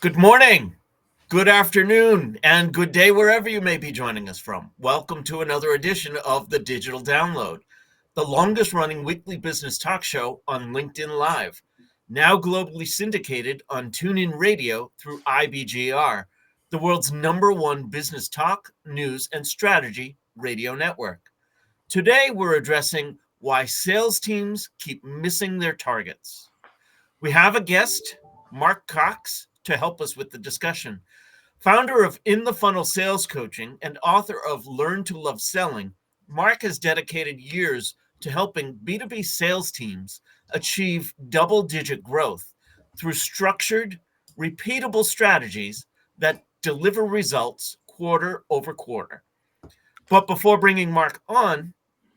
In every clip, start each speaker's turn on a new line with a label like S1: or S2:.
S1: Good morning, good afternoon, and good day wherever you may be joining us from. Welcome to another edition of the Digital Download, the longest running weekly business talk show on LinkedIn Live, now globally syndicated on TuneIn Radio through IBGR, the world's #1 business talk, news, and strategy radio network. Today, we're addressing why sales teams keep missing their targets. We have a guest, Mark Cox, to help us with the discussion. Founder of In the Funnel Sales Coaching and author of Learn to Love Selling, Mark has dedicated years to helping B2B sales teams achieve double-digit growth through structured, repeatable strategies that deliver results quarter over quarter. But before bringing Mark on,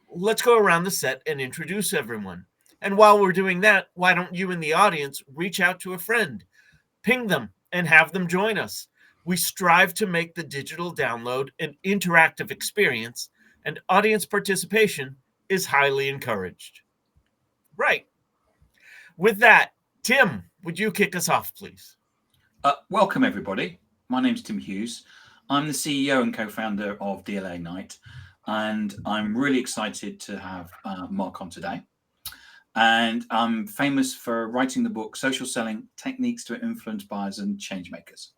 S1: let's go around the set and introduce everyone. And while we're doing that, why don't you in the audience reach out to a friend, ping them, and have them join us? We strive to make the digital download an interactive experience, and audience participation is highly encouraged. Right. With that, Tim, would you kick us off, please?
S2: Welcome, everybody. My name's Tim Hughes. I'm the CEO and co-founder of DLA Ignite, and I'm really excited to have Mark on today. And I'm famous for writing the book, Social Selling, Techniques to Influence Buyers and Changemakers.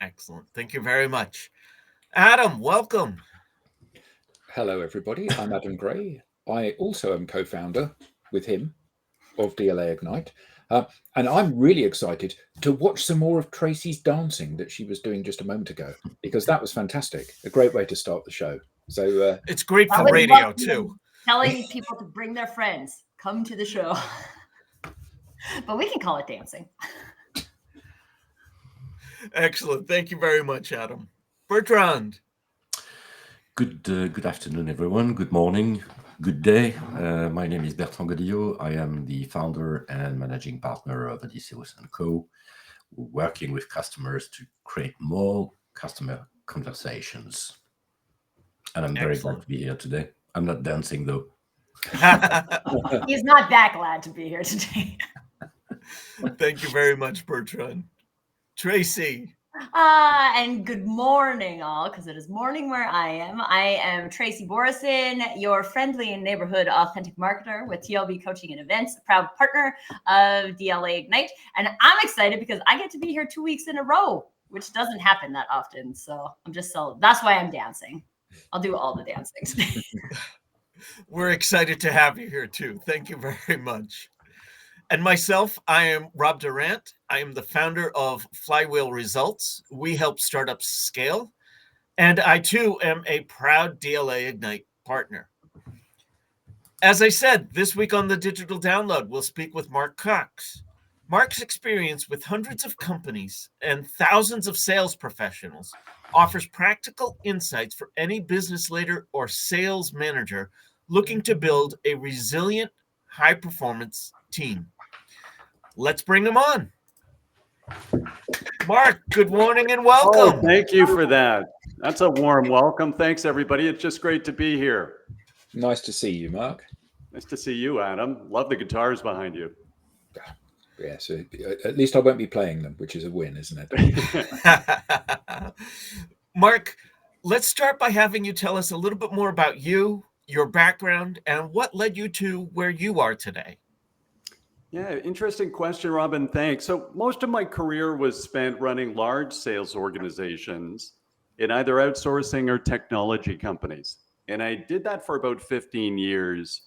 S1: Excellent. Thank you very much. Adam, welcome.
S3: Hello, everybody. I'm Adam Gray. I also am co-founder with him of DLA Ignite. And I'm really excited to watch some more of Tracy's dancing that she was doing just a moment ago, because that was fantastic. A great way to start the show. So
S1: it's great for radio, too.
S4: Telling people to bring their friends, come to the show. But we can call it dancing.
S1: Excellent. Thank you very much, Adam. Bertrand.
S5: Good afternoon, everyone. Good morning. Good day. My name is Bertrand Godillot. I am the founder and managing partner of Odysseus & Co., working with customers to create more customer conversations. And I'm very glad to be here today. I'm not dancing, though.
S4: He's not that glad to be here today.
S1: Thank you very much, Bertrand. Tracy.
S4: And good morning, all, because it is morning where I am. I am Tracy Borison, your friendly and neighborhood authentic marketer with TLB Coaching and Events, a proud partner of DLA Ignite. And I'm excited because I get to be here 2 weeks in a row, which doesn't happen that often. So that's why I'm dancing. I'll do all the dancing today.
S1: We're excited to have you here, too. Thank you very much. And myself, I am Rob Durant. I am the founder of Flywheel Results. We help startups scale. And I, too, am a proud DLA Ignite partner. As I said, this week on the Digital Download, we'll speak with Mark Cox. Mark's experience with hundreds of companies and thousands of sales professionals offers practical insights for any business leader or sales manager looking to build a resilient, high-performance team. Let's bring him on. Mark, good morning and welcome.
S6: Oh, thank you for that. That's a warm welcome. Thanks, everybody. It's just great to be here.
S3: Nice to see you, Mark.
S6: Nice to see you, Adam. Love the guitars behind you.
S3: Yeah, so at least I won't be playing them, which is a win, isn't it?
S1: Mark, let's start by having you tell us a little bit more about you, your background, and what led you to where you are today.
S6: Yeah, interesting question, Robin. Thanks. So most of my career was spent running large sales organizations in either outsourcing or technology companies. And I did that for about 15 years.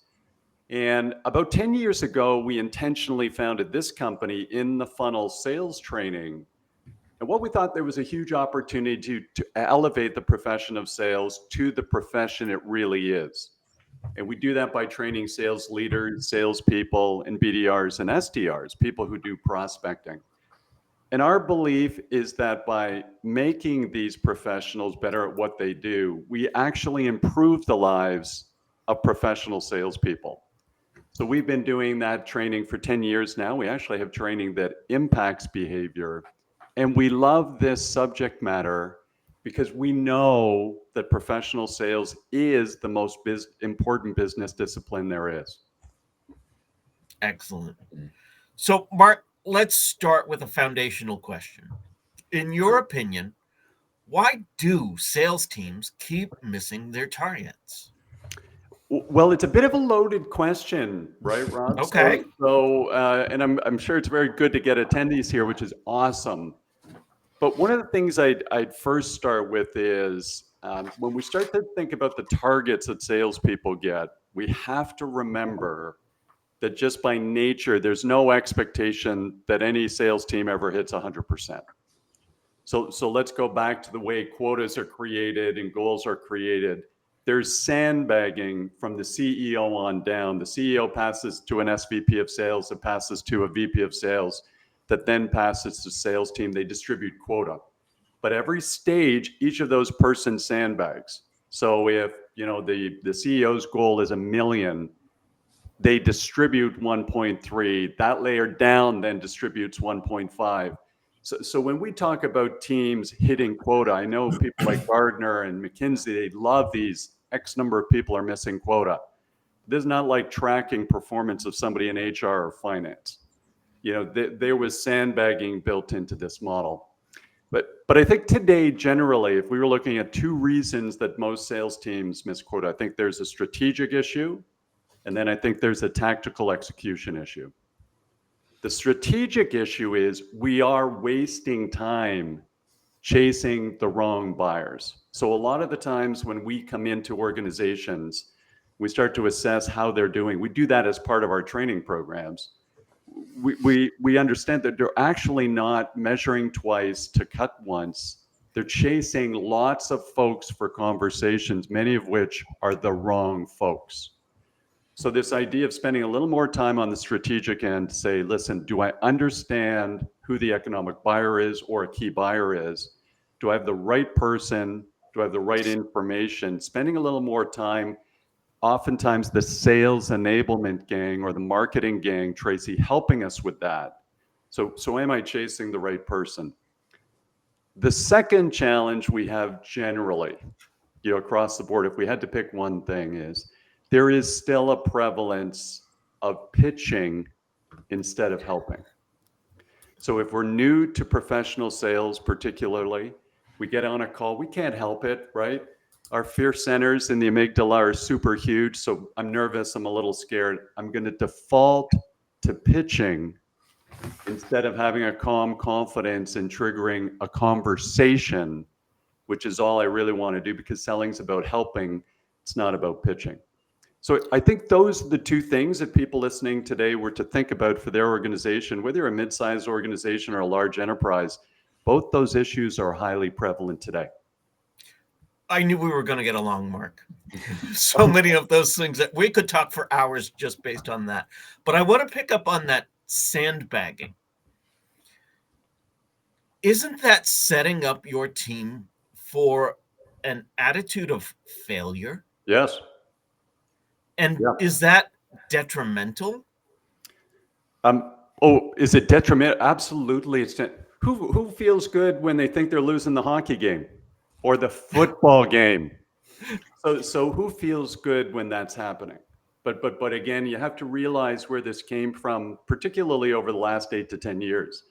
S6: And about 10 years ago, we intentionally founded this company, In the Funnel Sales Training. And what we thought there was a huge opportunity to elevate the profession of sales to the profession it really is. And we do that by training sales leaders, salespeople, and BDRs and SDRs, people who do prospecting. And our belief is that by making these professionals better at what they do, we actually improve the lives of professional salespeople. So we've been doing that training for 10 years now. We actually have training that impacts behavior. And we love this subject matter because we know that professional sales is the most important business discipline there is.
S1: Excellent. So, Mark, let's start with a foundational question. In your opinion, why do sales teams keep missing their targets?
S6: Well, it's a bit of a loaded question, right, Rob?
S1: Okay.
S6: And I'm sure it's very good to get attendees here, which is awesome. But one of the things I'd first start with is when we start to think about the targets that salespeople get, we have to remember that just by nature, there's no expectation that any sales team ever hits 100%. So let's go back to the way quotas are created and goals are created. There's sandbagging from the CEO on down. The CEO passes to an SVP of sales, it passes to a VP of sales, that then passes to sales team. They distribute quota. But every stage, each of those persons sandbags. So if the CEO's goal is 1 million, they distribute 1.3. That layer down then distributes 1.5. So when we talk about teams hitting quota, I know people like Gardner and McKinsey, they love these X number of people are missing quota. This is not like tracking performance of somebody in HR or finance. There was sandbagging built into this model. But I think today, generally, if we were looking at 2 reasons that most sales teams miss quota, I think there's a strategic issue, and then I think there's a tactical execution issue. The strategic issue is we are wasting time chasing the wrong buyers. So a lot of the times when we come into organizations, we start to assess how they're doing. We do that as part of our training programs. We understand that they're actually not measuring twice to cut once. They're chasing lots of folks for conversations, many of which are the wrong folks. So this idea of spending a little more time on the strategic end to say, listen, do I understand who the economic buyer is or a key buyer is? Do I have the right person? Do I have the right information? Spending a little more time, oftentimes the sales enablement gang or the marketing gang, Tracy, helping us with that. So am I chasing the right person? The second challenge we have generally, across the board, if we had to pick one thing, is there is still a prevalence of pitching instead of helping. So if we're new to professional sales, particularly, we get on a call, we can't help it, right? Our fear centers in the amygdala are super huge. So I'm nervous, I'm a little scared. I'm going to default to pitching instead of having a calm confidence and triggering a conversation, which is all I really want to do, because selling's about helping. It's not about pitching. So I think those are the 2 things that people listening today were to think about for their organization, whether you're a mid-sized organization or a large enterprise. Both those issues are highly prevalent today.
S1: I knew we were going to get along, Mark. So many of those things that we could talk for hours just based on that. But I want to pick up on that sandbagging. Isn't that setting up your team for an attitude of failure?
S6: Yes.
S1: And is that detrimental?
S6: Is it detrimental? Absolutely. Who feels good when they think they're losing the hockey game or the football game? So who feels good when that's happening? But again, you have to realize where this came from, particularly over the last 8 to 10 years.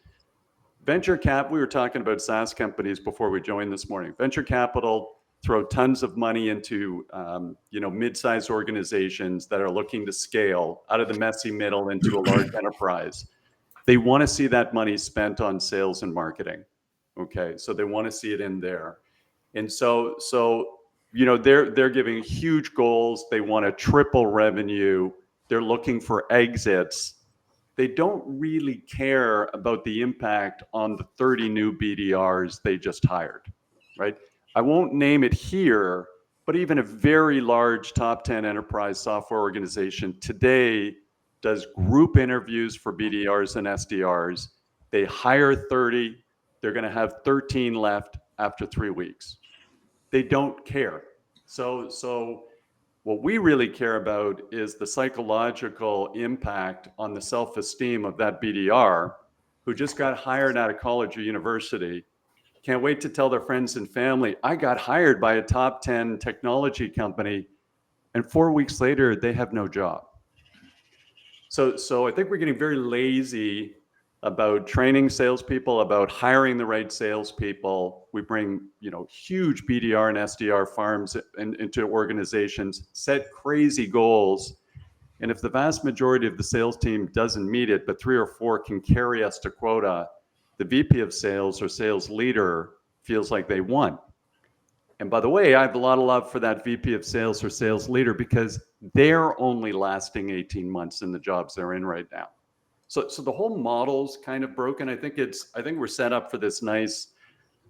S6: Venture cap, we were talking about SaaS companies before we joined this morning. Venture capital throw tons of money into mid-sized organizations that are looking to scale out of the messy middle into a large enterprise. They want to see that money spent on sales and marketing. Okay, so they want to see it in there. And so they're giving huge goals. They want to triple revenue. They're looking for exits. They don't really care about the impact on the 30 new BDRs they just hired, right? I won't name it here, but even a very large top 10 enterprise software organization today does group interviews for BDRs and SDRs. They hire 30. They're going to have 13 left after 3 weeks. They don't care. So what we really care about is the psychological impact on the self-esteem of that BDR who just got hired out of college or university. Can't wait to tell their friends and family, I got hired by a top 10 technology company, and 4 weeks later, they have no job. So I think we're getting very lazy about training salespeople, about hiring the right salespeople. We bring, huge BDR and SDR farms into organizations, set crazy goals. And if the vast majority of the sales team doesn't meet it, but 3 or 4 can carry us to quota, the VP of sales or sales leader feels like they won. And by the way, I have a lot of love for that VP of sales or sales leader because they're only lasting 18 months in the jobs they're in right now. So the whole model's kind of broken. I think we're set up for this nice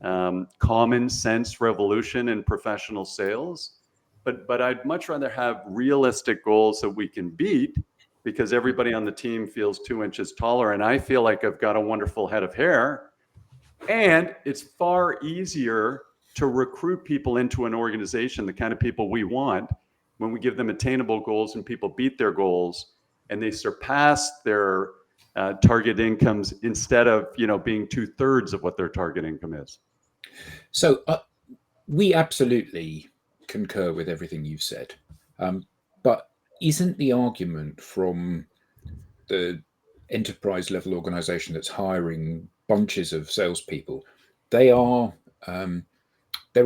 S6: common sense revolution in professional sales. But I'd much rather have realistic goals that we can beat because everybody on the team feels 2 inches taller and I feel like I've got a wonderful head of hair. And it's far easier to recruit people into an organization, the kind of people we want, when we give them attainable goals and people beat their goals and they surpass their target incomes instead of being 2/3 of what their target income is.
S3: So we absolutely concur with everything you've said. But isn't the argument from the enterprise level organization that's hiring bunches of salespeople, they're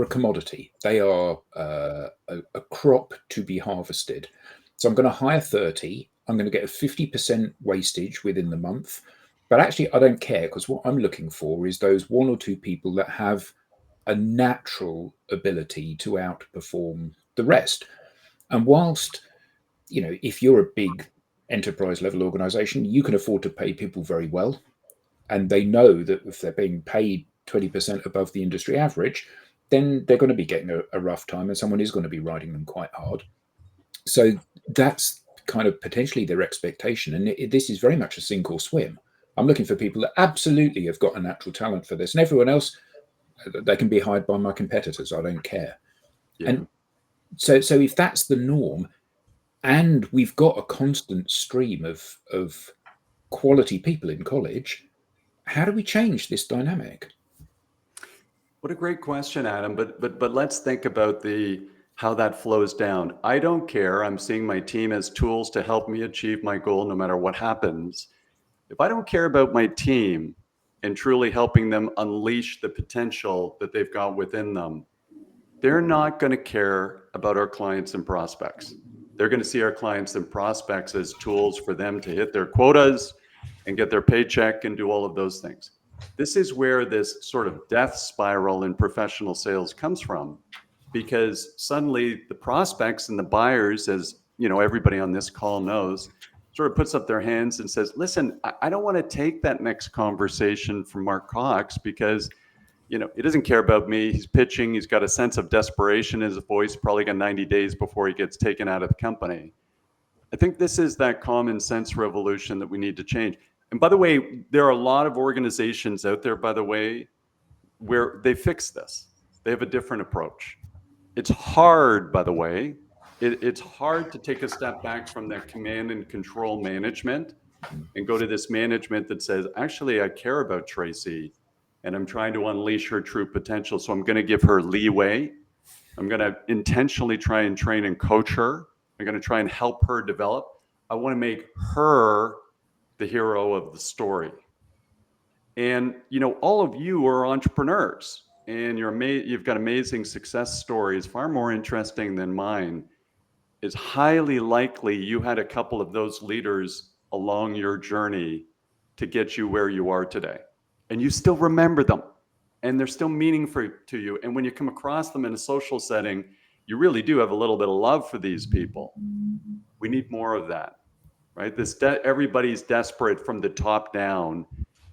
S3: a commodity. They are a crop to be harvested. So I'm going to hire 30. I'm going to get a 50% wastage within the month. But actually, I don't care because what I'm looking for is those 1 or 2 people that have a natural ability to outperform the rest. And whilst, if you're a big enterprise level organization, you can afford to pay people very well. And they know that if they're being paid 20% above the industry average, then they're going to be getting a rough time and someone is going to be riding them quite hard. So that's kind of potentially their expectation. And this is very much a sink or swim. I'm looking for people that absolutely have got a natural talent for this. And everyone else, they can be hired by my competitors. I don't care. Yeah. And so if that's the norm, and we've got a constant stream of quality people in college, how do we change this dynamic?
S6: What a great question, Adam. But let's think about how that flows down. I don't care. I'm seeing my team as tools to help me achieve my goal no matter what happens. If I don't care about my team and truly helping them unleash the potential that they've got within them, they're not going to care about our clients and prospects. They're going to see our clients and prospects as tools for them to hit their quotas and get their paycheck and do all of those things. This is where this sort of death spiral in professional sales comes from, because suddenly the prospects and the buyers, as everybody on this call knows, sort of puts up their hands and says, listen, I don't want to take that next conversation from Mark Cox because he doesn't care about me. He's pitching. He's got a sense of desperation in his voice, probably got 90 days before he gets taken out of the company. I think this is that common sense revolution that we need to change. And by the way, there are a lot of organizations out there, by the way, where they fix this. They have a different approach. It's hard, by the way. It's hard to take a step back from that command and control management and go to this management that says, actually, I care about Tracy and I'm trying to unleash her true potential. So I'm going to give her leeway. I'm going to intentionally try and train and coach her. I'm going to try and help her develop. I want to make her the hero of the story. And, all of you are entrepreneurs and you've got amazing success stories, far more interesting than mine. It's highly likely you had a couple of those leaders along your journey to get you where you are today. And you still remember them and they're still meaningful to you. And when you come across them in a social setting, you really do have a little bit of love for these people. We need more of that, right? Everybody's desperate from the top down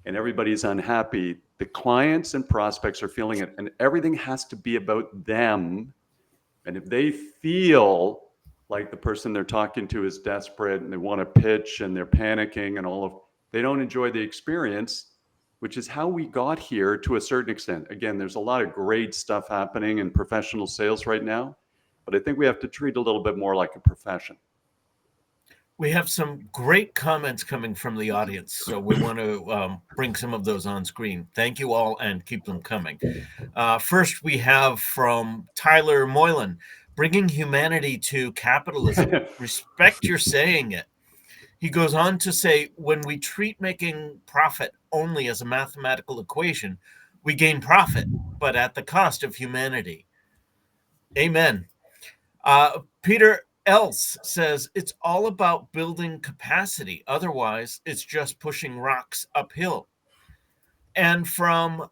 S6: and everybody's unhappy. The clients and prospects are feeling it and everything has to be about them. And if they feel like the person they're talking to is desperate and they want to pitch and they're panicking and they don't enjoy the experience, which is how we got here to a certain extent. Again, there's a lot of great stuff happening in professional sales right now, but I think we have to treat it a little bit more like a profession.
S1: We have some great comments coming from the audience, so we want to bring some of those on screen. Thank you all and keep them coming. First, we have from Tyler Moylan, bringing humanity to capitalism. Respect your saying it. He goes on to say, when we treat making profit only as a mathematical equation, we gain profit, but at the cost of humanity. Amen. Peter Else says it's all about building capacity. Otherwise, it's just pushing rocks uphill. And from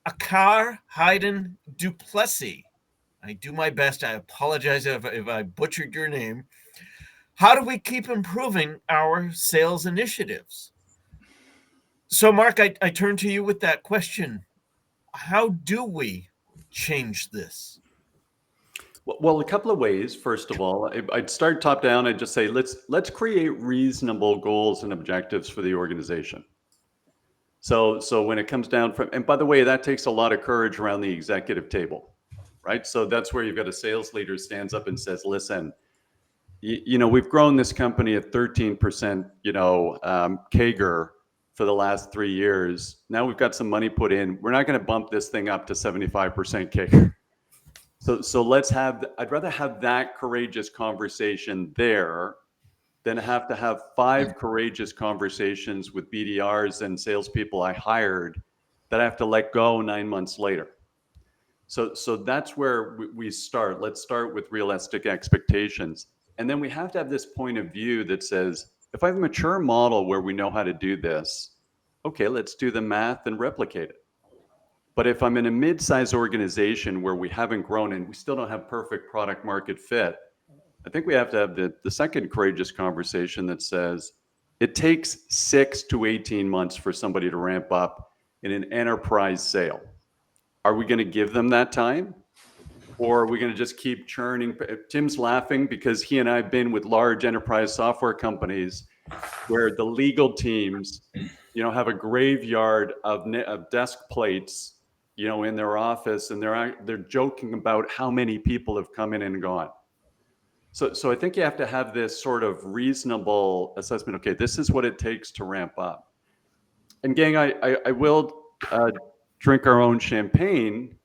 S1: Akar Hayden Duplessis, I do my best. I apologize if I butchered your name. How do we keep improving our sales initiatives? So, Mark, I turn to you with that question. How do we change this?
S6: Well, a couple of ways. First of all, I'd start top down. I'd just say let's create reasonable goals and objectives for the organization. So when it comes down from, and by the way, that takes a lot of courage around the executive table, right? So that's where you've got a sales leader stands up and says, listen, we've grown this company at 13%, CAGR for the last 3 years. Now we've got some money put in. We're not going to bump this thing up to 75% CAGR. So I'd rather have that courageous conversation there than have to have 5 courageous conversations with BDRs and salespeople I hired that I have to let go 9 months later. So that's where we start. Let's start with realistic expectations. And then we have to have this point of view that says, if I have a mature model where we know how to do this, okay, let's do the math and replicate it. But if I'm in a mid-sized organization where we haven't grown and we still don't have perfect product market fit, I think we have to have the second courageous conversation that says it takes 6 to 18 months for somebody to ramp up in an enterprise sale. Are we going to give them that time? Or are we going to just keep churning? Tim's laughing because he and I have been with large enterprise software companies where the legal teams, have a graveyard of desk plates, in their office, and they're joking about how many people have come in and gone. So I think you have to have this sort of reasonable assessment. Okay, this is what it takes to ramp up. And gang, I will drink our own champagne.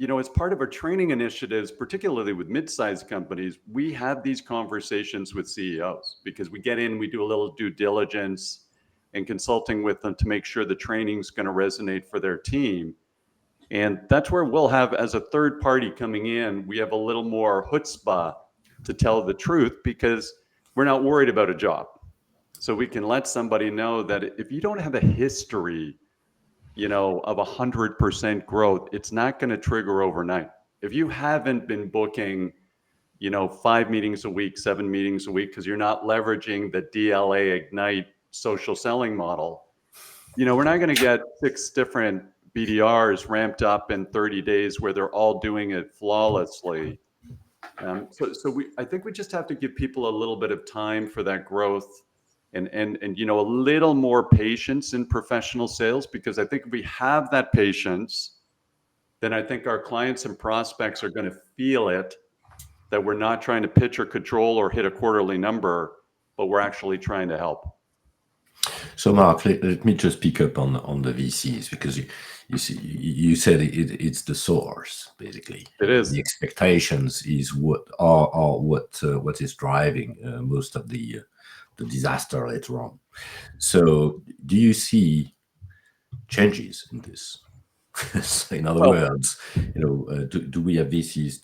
S6: As part of our training initiatives, particularly with mid-sized companies, we have these conversations with CEOs because we get in, we do a little due diligence and consulting with them to make sure the training's going to resonate for their team. And that's where we'll have, as a third party coming in, we have a little more chutzpah to tell the truth because we're not worried about a job. So we can let somebody know that if you don't have a history, of 100% growth, it's not going to trigger overnight. If you haven't been booking, 5 meetings a week, 7 meetings a week, because you're not leveraging the DLA Ignite social selling model, we're not going to get 6 different BDRs ramped up in 30 days where they're all doing it flawlessly. I think we just have to give people a little bit of time for that growth and a little more patience in professional sales, because I think if we have that patience, then I think our clients and prospects are going to feel it, that we're not trying to pitch or control or hit a quarterly number, but we're actually trying to help.
S5: So, Mark, let me just pick up on the VCs, because you said it's the source, basically.
S6: It is.
S5: The expectations is what is driving most of the disaster later on. So, do you see changes in this? In other words, do we have VCs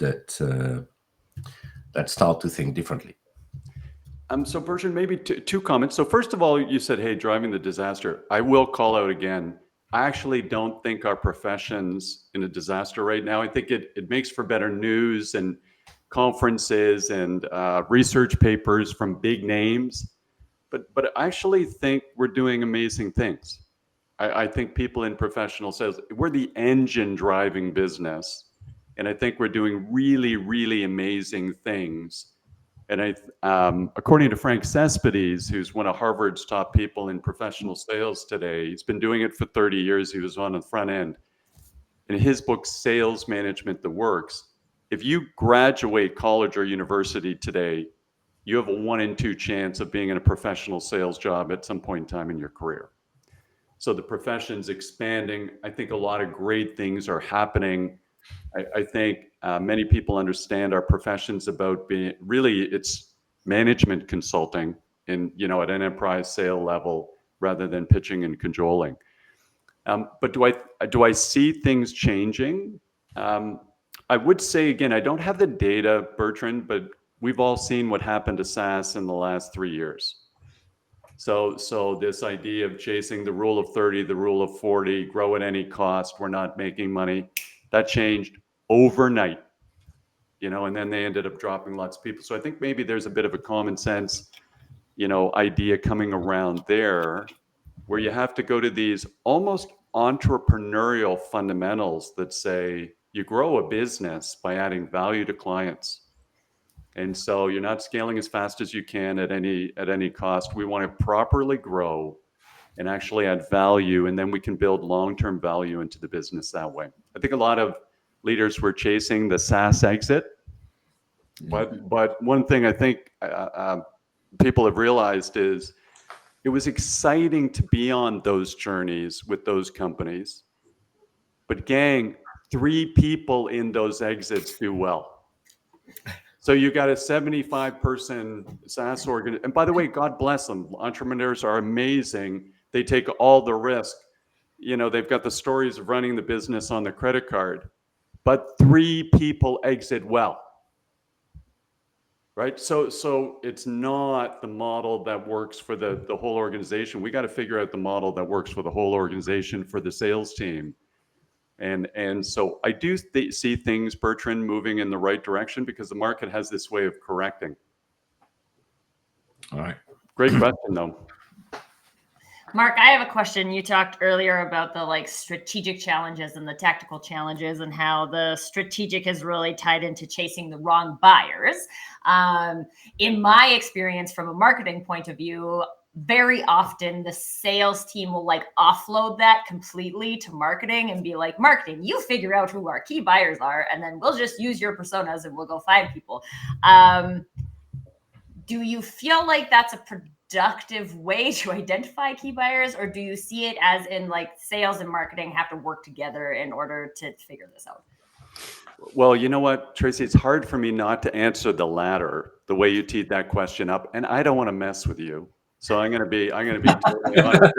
S5: that start to think differently?
S6: So Bertrand, maybe two comments. So first of all, you said, hey, driving the disaster. I will call out again, I actually don't think our profession's in a disaster right now. I think it makes for better news and conferences and research papers from big names. But I actually think we're doing amazing things. I think people in professional sales, we're the engine driving business. And I think we're doing really, really amazing things. And according to Frank Cespedes, who's one of Harvard's top people in professional sales today, he's been doing it for 30 years. He was on the front end. In his book, Sales Management That Works, if you graduate college or university today, you have a 1 in 2 chance of being in a professional sales job at some point in time in your career. So the profession's expanding. I think a lot of great things are happening. I think many people understand our profession's about being, really, it's management consulting. in, you know, at an enterprise sale level rather than pitching and cajoling. But do I see things changing? I would say, again, I don't have the data, Bertrand, but we've all seen what happened to SaaS in the last 3 years. So this idea of chasing the rule of 30, the rule of 40, grow at any cost, we're not making money, that changed overnight, you know, and then they ended up dropping lots of people. So I think maybe there's a bit of a common sense, you know, idea coming around there, where you have to go to these almost entrepreneurial fundamentals that say you grow a business by adding value to clients. And so you're not scaling as fast as you can at any cost. We want to properly grow and actually add value, and then we can build long-term value into the business that way. I think a lot of leaders were chasing the SaaS exit, but one thing I think people have realized is it was exciting to be on those journeys with those companies, but gang, 3 people in those exits do well. So you got a 75-person SaaS organization. And by the way, God bless them. Entrepreneurs are amazing. They take all the risk. You know, they've got the stories of running the business on their credit card, but 3 people exit well, right? So it's not the model that works for the whole organization. We got to figure out the model that works for the whole organization, for the sales team. And so I do see things, Bertrand, moving in the right direction because the market has this way of correcting.
S5: All right.
S6: Great question, though.
S4: Mark, I have a question. You talked earlier about the like strategic challenges and the tactical challenges and how the strategic is really tied into chasing the wrong buyers. In my experience from a marketing point of view, very often the sales team will like offload that completely to marketing and be like, marketing, you figure out who our key buyers are, and then we'll just use your personas and we'll go find people. Do you feel like that's a productive way to identify key buyers, or do you see it as in like sales and marketing have to work together in order to figure this out?
S6: Well, you know what, Tracy, it's hard for me not to answer the latter, the way you teed that question up, and I don't want to mess with you. So I'm going to be totally honest.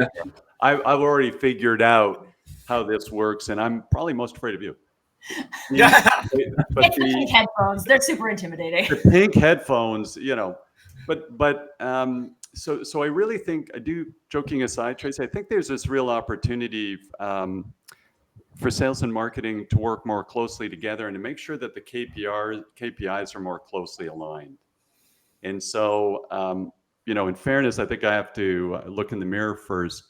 S6: I've already figured out how this works, and I'm probably most afraid of you.
S4: It's the pink headphones. They're super intimidating.
S6: The pink headphones, you know, but so I really think, I do, joking aside, Tracy, I think there's this real opportunity for sales and marketing to work more closely together and to make sure that the KPIs are more closely aligned. And so, you know, in fairness, I think I have to look in the mirror first.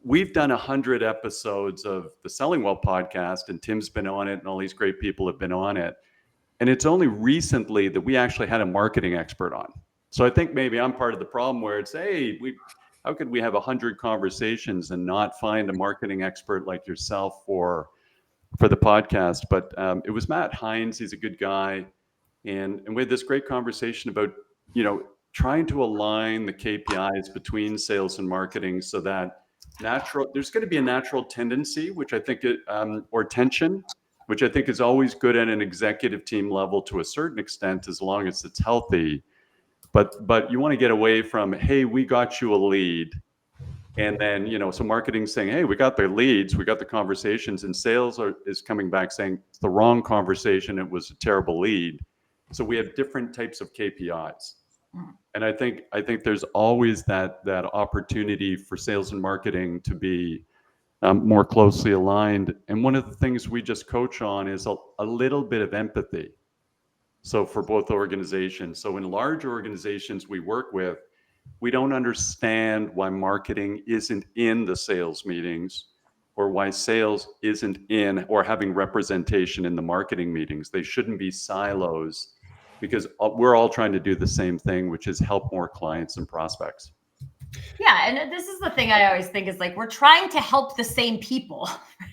S6: We've done 100 episodes of the Selling Well podcast, and Tim's been on it, and all these great people have been on it. And it's only recently that we actually had a marketing expert on. So I think maybe I'm part of the problem where it's, hey, how could we have 100 conversations and not find a marketing expert like yourself for the podcast? But it was Matt Hines. He's a good guy. And we had this great conversation about, you know, trying to align the KPIs between sales and marketing so that there's going to be a natural tendency, which I think, or tension, which I think is always good at an executive team level to a certain extent, as long as it's healthy. But you want to get away from, hey, we got you a lead. And then, you know, so marketing's saying, hey, we got the leads, we got the conversations, and sales is coming back saying it's the wrong conversation, it was a terrible lead. So we have different types of KPIs. And I think there's always that opportunity for sales and marketing to be more closely aligned. And one of the things we just coach on is a little bit of empathy. So for both organizations. So in large organizations we work with, we don't understand why marketing isn't in the sales meetings, or why sales isn't in or having representation in the marketing meetings. They shouldn't be silos, because we're all trying to do the same thing, which is help more clients and prospects.
S4: Yeah, and this is the thing I always think is like, we're trying to help the same people,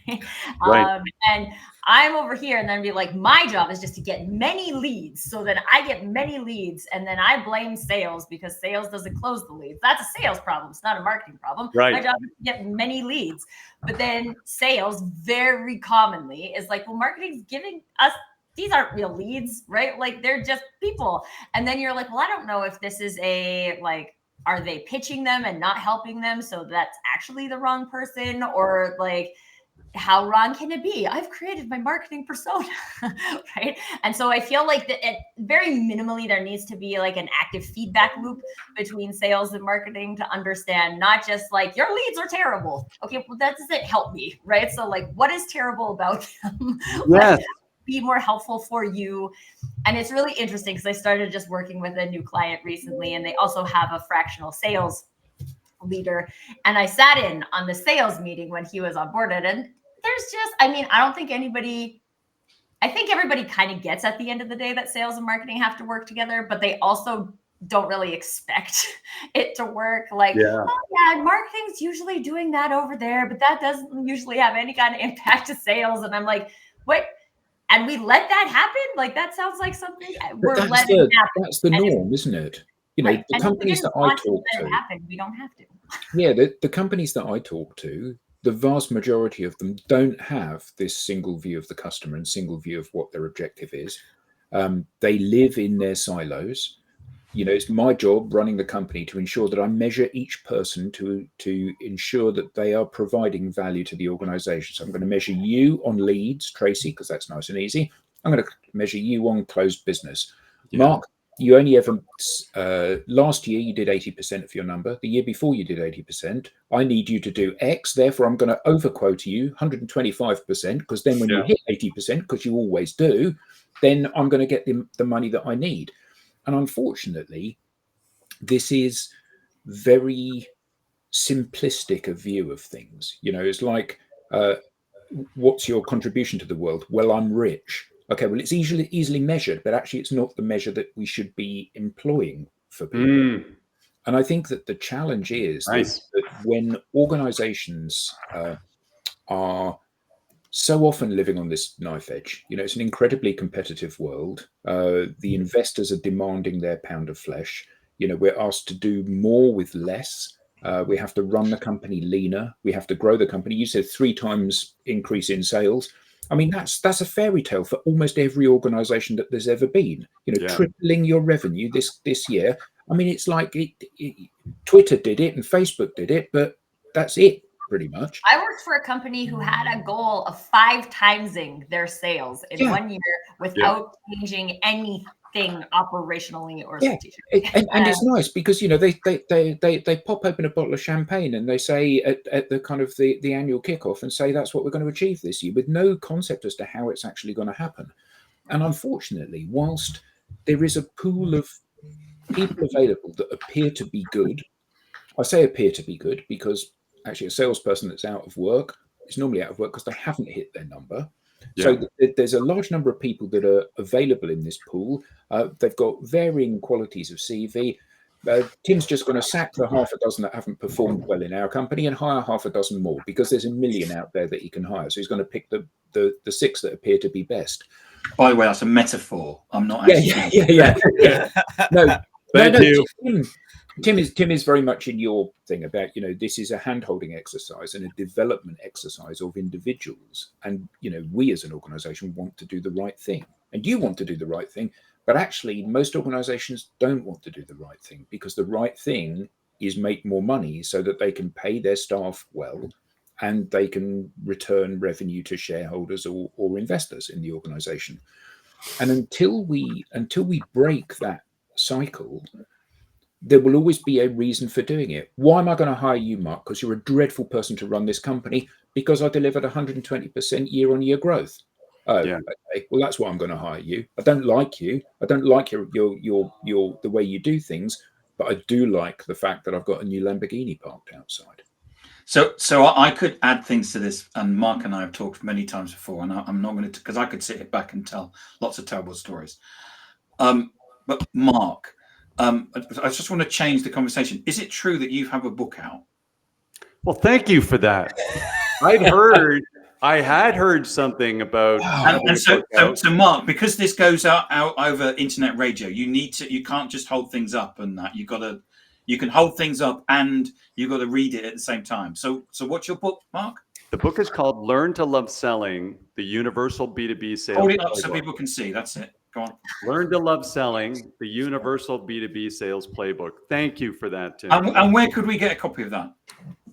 S4: right?
S6: Right.
S4: And I'm over here, and then be like, my job is just to get many leads, so that I get many leads, and then I blame sales because sales doesn't close the leads. That's a sales problem. It's not a marketing problem.
S6: Right.
S4: My job is to get many leads. But then sales very commonly is like, well, marketing's giving us, these aren't real leads, right? Like, they're just people. And then you're like, well, I don't know if this is a like are they pitching them and not helping them? So that's actually the wrong person, or like, how wrong can it be? I've created my marketing persona, right? And so I feel like that very minimally there needs to be like an active feedback loop between sales and marketing to understand, not just like your leads are terrible. Okay, well that doesn't help me, right? So like, what is terrible about them?
S6: Yes.
S4: Be more helpful for you. And it's really interesting because I started just working with a new client recently, and they also have a fractional sales leader. And I sat in on the sales meeting when he was onboarded, and there's just, I mean, I think everybody kind of gets at the end of the day that sales and marketing have to work together, but they also don't really expect it to work. Like, oh yeah, marketing's usually doing that over there, but that doesn't usually have any kind of impact to sales. And I'm like, wait, and we let that happen? Like, that sounds like something we're letting happen.
S3: That's the norm, isn't it? You know, the companies that I talk to,
S4: we don't have to.
S3: Yeah, the companies that I talk to, the vast majority of them don't have this single view of the customer and single view of what their objective is. They live in their silos. You know, it's my job running the company to ensure that I measure each person to ensure that they are providing value to the organization. So I'm going to measure you on leads, Tracy, because that's nice and easy. I'm going to measure you on closed business.
S6: Yeah.
S3: Mark, you only ever, last year you did 80% of your number. The year before you did 80%. I need you to do X. Therefore, I'm going to overquote you 125%, because then when you hit 80%, because you always do, then I'm going to get the money that I need. And unfortunately, this is very simplistic a view of things. You know, it's like, what's your contribution to the world? Well, I'm rich. Okay, well, it's easily measured, but actually it's not the measure that we should be employing for people. And I think that the challenge is that when organizations are so often living on this knife edge, you know, it's an incredibly competitive world. The investors are demanding their pound of flesh. You know, we're asked to do more with less. We have to run the company leaner. We have to grow the company. You said 3 times increase in sales. I mean, that's a fairy tale for almost every organization that there's ever been. You know, tripling your revenue this year. I mean, it's like Twitter did it and Facebook did it, but that's it. Pretty much.
S4: I worked for a company who had a goal of 5 timesing their sales in 1 year without changing anything operationally or strategically.
S3: And it's nice because, you know, they pop open a bottle of champagne and they say at the kind of the annual kickoff and say that's what we're going to achieve this year, with no concept as to how it's actually going to happen. And unfortunately, whilst there is a pool of people available that appear to be good, I say appear to be good because actually a salesperson that's out of work is normally out of work because they haven't hit their number. So there's a large number of people that are available in this pool. They've got varying qualities of CV. Tim's just going to sack the half a dozen that haven't performed well in our company and hire half a dozen more because there's a million out there that he can hire. So he's going to pick the 6 that appear to be best.
S2: By the way, that's a metaphor. I'm not actually.
S3: Yeah. No,
S6: Thank you.
S3: Tim is very much in your thing about, you know, this is a hand-holding exercise and a development exercise of individuals. And, you know, we as an organization want to do the right thing. And you want to do the right thing. But actually, most organizations don't want to do the right thing because the right thing is make more money so that they can pay their staff well and they can return revenue to shareholders or investors in the organization. And until we break that cycle, there will always be a reason for doing it. Why am I going to hire you, Mark? Because you're a dreadful person to run this company. Because I delivered 120% year-on-year growth. Oh, okay. Well, that's why I'm going to hire you. I don't like you. I don't like your the way you do things. But I do like the fact that I've got a new Lamborghini parked outside.
S2: So I could add things to this, and Mark and I have talked many times before, and I'm not going to, because I could sit back and tell lots of terrible stories. But Mark, I just want to change the conversation. Is it true that you have a book out?
S6: Well, thank you for that. I had heard something about.
S2: So Mark, because this goes out over internet radio, you can't just hold things up and that. You can hold things up and you've got to read it at the same time. So what's your book, Mark?
S6: The book is called Learn to Love Selling, the Universal B2B Sales.
S2: Hold it up so people can see. That's it. Go on.
S6: Learn to Love Selling, the Universal B2B Sales Playbook. Thank you for that, Tim.
S2: And where could we get a copy of that?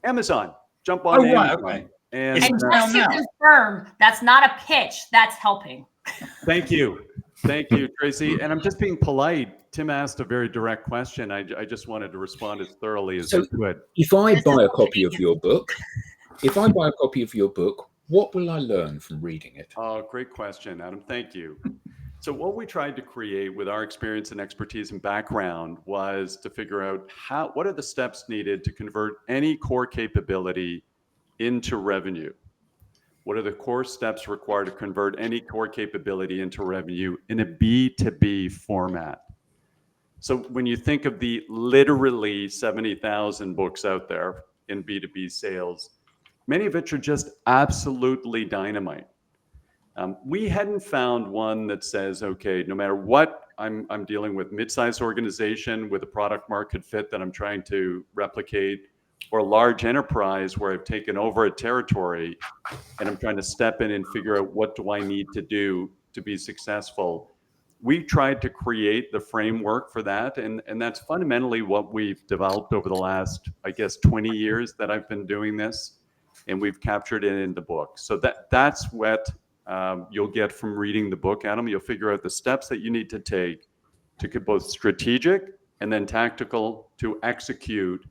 S6: Amazon. Jump on
S2: Oh, right,
S6: Amazon.
S2: okay.
S6: And
S2: It's
S4: And
S2: down
S4: just to
S2: now.
S4: confirm, that's not a pitch. That's helping.
S6: thank you. Thank you, Tracy. And I'm just being polite. Tim asked a very direct question. I just wanted to respond as thoroughly as I could.
S3: If I
S4: This
S3: buy
S4: is
S3: a copy of your book, what will I learn from reading it?
S6: Oh, great question, Adam. Thank you. So what we tried to create with our experience and expertise and background was to figure out what are the steps needed to convert any core capability into revenue? What are the core steps required to convert any core capability into revenue in a B2B format? So when you think of the literally 70,000 books out there in B2B sales, many of which are just absolutely dynamite. We hadn't found one that says, okay, no matter what I'm dealing with, mid-sized organization with a product market fit that I'm trying to replicate, or a large enterprise where I've taken over a territory and I'm trying to step in and figure out what do I need to do to be successful. We tried to create the framework for that. And that's fundamentally what we've developed over the last, I guess, 20 years that I've been doing this. And we've captured it in the book. So that's what you'll get from reading the book, Adam. You'll figure out the steps that you need to take to get both strategic and then tactical to execute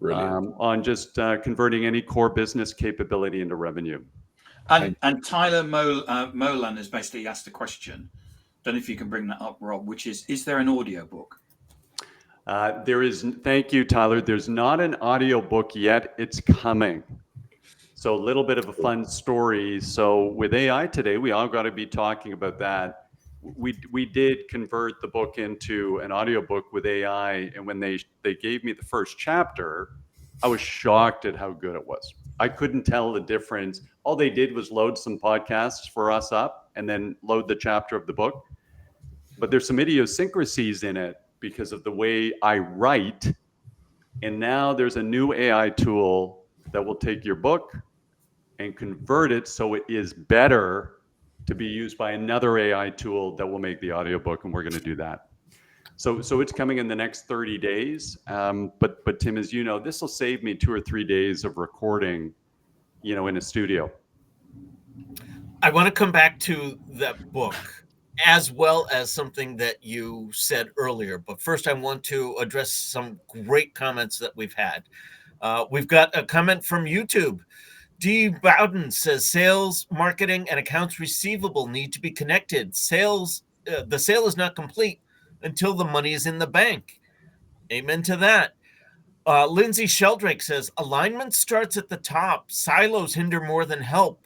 S6: on just converting any core business capability into revenue.
S2: And Tyler Molan has basically asked a question. Don't know if you can bring that up, Rob, which is there an audio book?
S6: There is. Thank you, Tyler. There's not an audio book yet. It's coming. So a little bit of a fun story. So with AI today, we all got to be talking about that. We did convert the book into an audiobook with AI, and when they gave me the first chapter, I was shocked at how good it was. I couldn't tell the difference. All they did was load some podcasts for us up and then load the chapter of the book. But there's some idiosyncrasies in it because of the way I write. And now there's a new AI tool that will take your book and convert it so it is better to be used by another AI tool that will make the audiobook, and we're going to do that. So it's coming in the next 30 days. But Tim, as you know, this will save me 2 or 3 days of recording, in a studio.
S1: I want to come back to that book as well as something that you said earlier. But first, I want to address some great comments that we've had. We've got a comment from YouTube. D. Bowden says sales, marketing, and accounts receivable need to be connected. The sale is not complete until the money is in the bank. Amen to that. Lindsay Sheldrake says alignment starts at the top. Silos hinder more than help.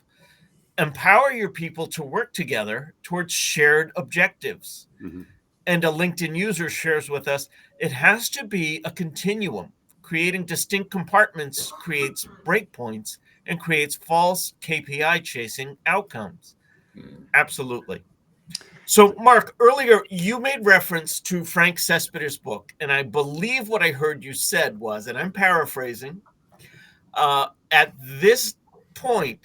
S1: Empower your people to work together towards shared objectives.
S6: Mm-hmm.
S1: And a LinkedIn user shares with us, it has to be a continuum. Creating distinct compartments creates breakpoints and creates false KPI chasing outcomes. Absolutely. So, Mark, earlier you made reference to Frank Cespedes' book, and I believe what I heard you said was, and I'm paraphrasing, at this point,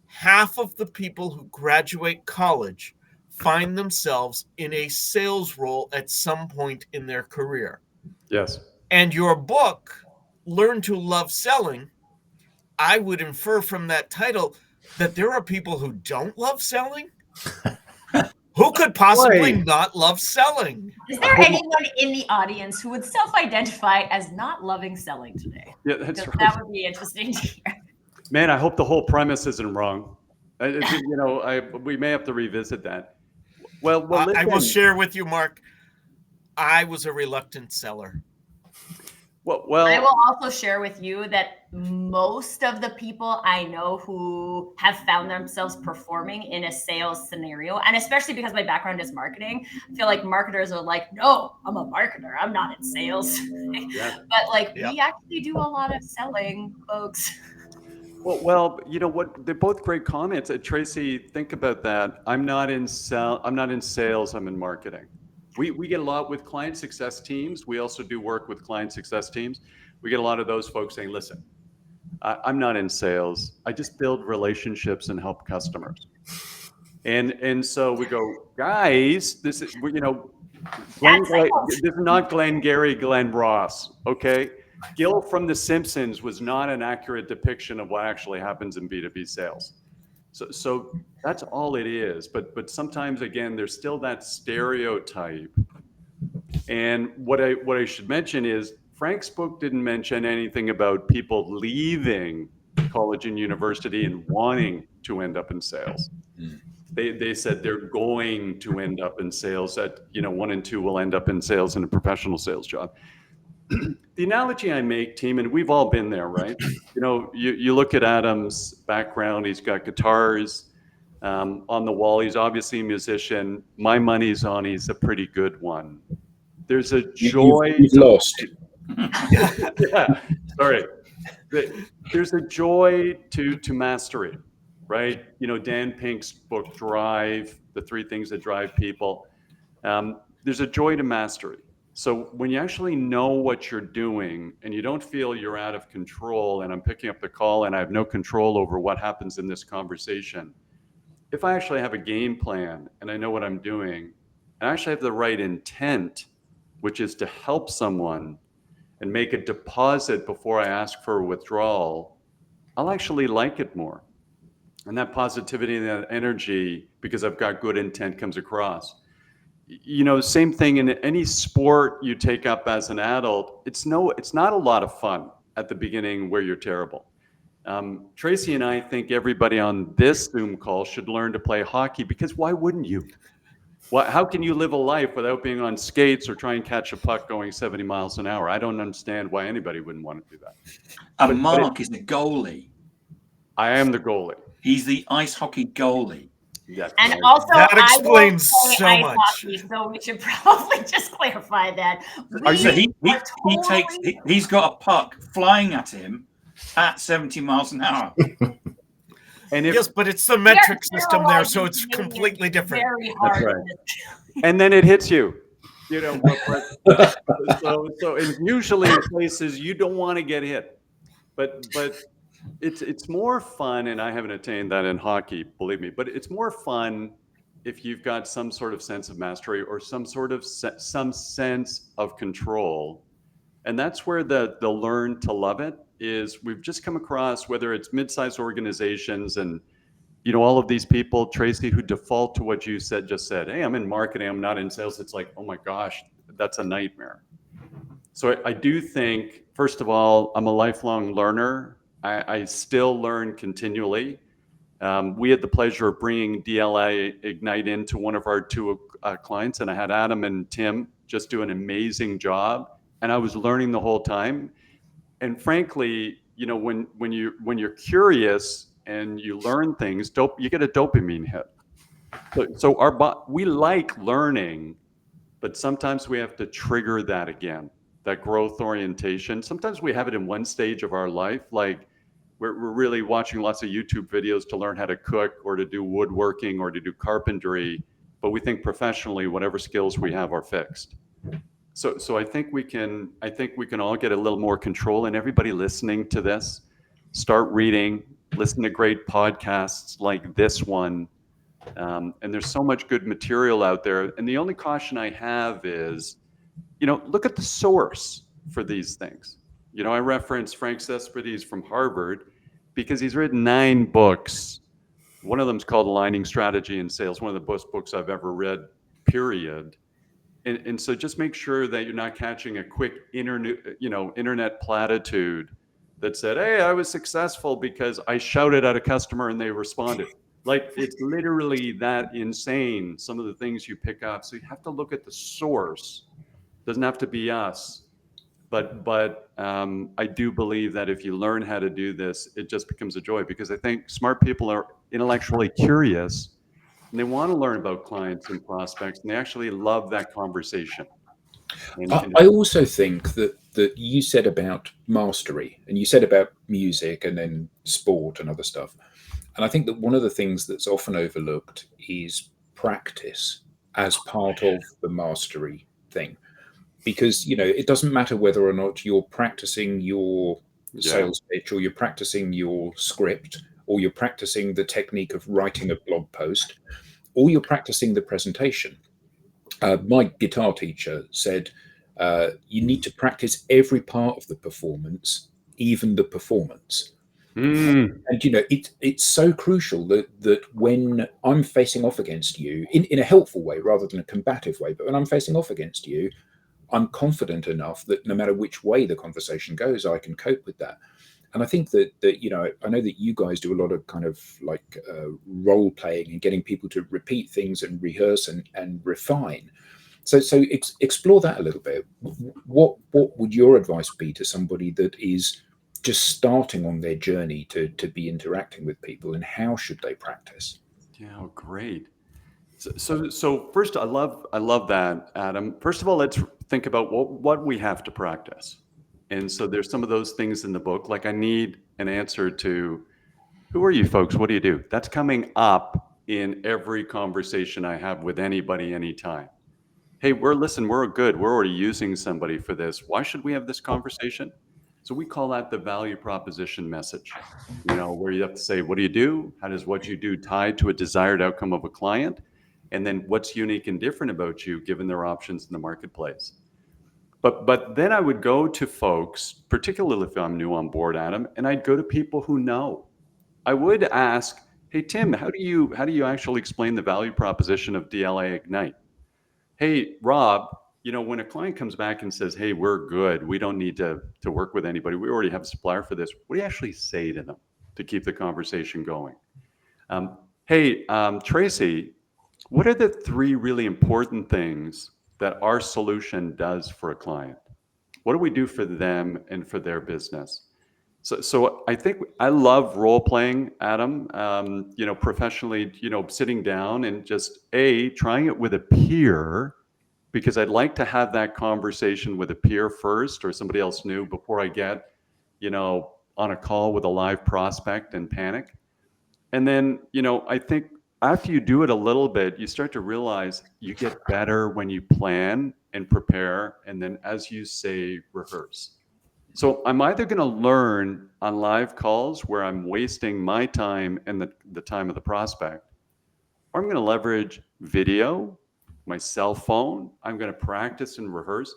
S1: half of the people who graduate college find themselves in a sales role at some point in their career.
S6: Yes.
S1: And your book, Learn to Love Selling, I would infer from that title that there are people who don't love selling. Who could possibly not love selling?
S4: Is there anyone in the audience who would self-identify as not loving selling today?
S6: Yeah, that's right.
S4: That would be interesting to hear.
S6: Man, I hope the whole premise isn't wrong. We may have to revisit that. Well,
S1: I will share with you, Mark. I was a reluctant seller.
S6: Well,
S4: I will also share with you that most of the people I know who have found themselves performing in a sales scenario, and especially because my background is marketing, I feel like marketers are like, no, I'm a marketer. I'm not in sales.
S6: Yeah.
S4: But we actually do a lot of selling, folks.
S6: Well, you know what? They're both great comments. Tracy, think about that. I'm not in sales. I'm in marketing. We get a lot with client success teams. We also do work with client success teams. We get a lot of those folks saying, listen, I'm not in sales. I just build relationships and help customers. And so we go, guys, this is, this is not Glenn Gary, Glenn Ross, okay? Gil from The Simpsons was not an accurate depiction of what actually happens in B2B sales. So that's all it is. But sometimes, again, there's still that stereotype. And what I should mention is Frank's book didn't mention anything about people leaving college and university and wanting to end up in sales. They said they're going to end up in sales, that 1 and 2 will end up in sales in a professional sales job. The analogy I make, team, and we've all been there, right? You look at Adam's background, he's got guitars on the wall, he's obviously a musician. My money's on he's a pretty good one. There's a joy.
S3: You've lost.
S6: Yeah, sorry. There's a joy to mastery, right? Dan Pink's book, Drive, the 3 things that drive people. There's a joy to mastery. So when you actually know what you're doing and you don't feel you're out of control, and I'm picking up the call and I have no control over what happens in this conversation, if I actually have a game plan and I know what I'm doing, and I actually have the right intent, which is to help someone and make a deposit before I ask for a withdrawal, I'll actually like it more. And that positivity and that energy, because I've got good intent, comes across. Same thing in any sport you take up as an adult. It's not a lot of fun at the beginning where you're terrible. Tracy and I think everybody on this Zoom call should learn to play hockey, because why wouldn't you? How can you live a life without being on skates or try and catch a puck going 70 miles an hour? I don't understand why anybody wouldn't want to do that.
S2: And Mark is the goalie.
S6: I am the goalie.
S2: He's the ice hockey goalie.
S6: Yes,
S4: and also,
S1: that explains
S4: I
S1: so
S4: ice
S1: much.
S4: Hockey, so we should probably just clarify that.
S2: So he's got a puck flying at him at 70 miles an hour.
S6: And
S1: yes, but it's the metric system there, so it's completely different.
S4: Very hard.
S6: That's right. And then it hits you. So and usually in places you don't want to get hit, but it's more fun, and I haven't attained that in hockey, believe me. But it's more fun if you've got some sort of sense of mastery or some sort of some sense of control, and that's where the learn to love it is. We've just come across, whether it's mid-sized organizations and all of these people, Tracy, who default to what you just said. Hey, I'm in marketing, I'm not in sales. It's like, oh my gosh, that's a nightmare. So I do think, first of all, I'm a lifelong learner. I still learn continually. We had the pleasure of bringing DLA Ignite into one of our 2 clients, and I had Adam and Tim just do an amazing job, and I was learning the whole time. And frankly, when you're curious and you learn things, you get a dopamine hit. So we like learning, but sometimes we have to trigger that again, that growth orientation. Sometimes we have it in one stage of our life, like we're really watching lots of YouTube videos to learn how to cook or to do woodworking or to do carpentry, but we think professionally whatever skills we have are fixed. So I think we can all get a little more control, and everybody listening to this, start reading, listen to great podcasts like this one. And there's so much good material out there. And the only caution I have is, look at the source for these things. I reference Frank Cespedes from Harvard because he's written 9 books. One of them's called Aligning Strategy in Sales, one of the best books I've ever read, period. And so just make sure that you're not catching a quick internet platitude that said, hey, I was successful because I shouted at a customer and they responded. Like, it's literally that insane, some of the things you pick up. So you have to look at the source. It doesn't have to be us. But I do believe that if you learn how to do this, it just becomes a joy, because I think smart people are intellectually curious and they want to learn about clients and prospects, and they actually love that conversation.
S3: I also think that you said about mastery, and you said about music and then sport and other stuff. And I think that one of the things that's often overlooked is practice as part of the mastery thing. Because, it doesn't matter whether or not you're practicing your sales pitch, or you're practicing your script, or you're practicing the technique of writing a blog post. or you're practicing the presentation. My guitar teacher said, you need to practice every part of the performance, even the performance. And it's so crucial that when I'm facing off against you in a helpful way rather than a combative way, but when I'm facing off against you, I'm confident enough that no matter which way the conversation goes, I can cope with that. And I think that I know that you guys do a lot of kind of like role playing and getting people to repeat things and rehearse and refine. So explore that a little bit. What would your advice be to somebody that is just starting on their journey to be interacting with people, and how should they practice?
S6: Yeah, great. So first, I love that, Adam. First of all, let's think about what we have to practice. And so there's some of those things in the book, like I need an answer to, who are you folks? What do you do? That's coming up in every conversation I have with anybody, anytime. Hey, we're good. We're already using somebody for this. Why should we have this conversation? So we call that the value proposition message, where you have to say, what do you do? How does what you do tie to a desired outcome of a client? And then what's unique and different about you given their options in the marketplace? But then I would go to folks, particularly if I'm new on board, Adam, and I'd go to people who know. I would ask, hey, Tim, how do you actually explain the value proposition of DLA Ignite? Hey, Rob, when a client comes back and says, hey, we're good, we don't need to work with anybody, we already have a supplier for this, what do you actually say to them to keep the conversation going? Hey, Tracy, what are the 3 really important things that our solution does for a client? What do we do for them and for their business? So I think I love role playing, Adam. Professionally, sitting down and just trying it with a peer, because I'd like to have that conversation with a peer first or somebody else new before I get, on a call with a live prospect and panic. And then, I think after you do it a little bit, you start to realize you get better when you plan and prepare, and then, as you say, rehearse. So I'm either going to learn on live calls where I'm wasting my time and the time of the prospect, or I'm going to leverage video, my cell phone. I'm going to practice and rehearse.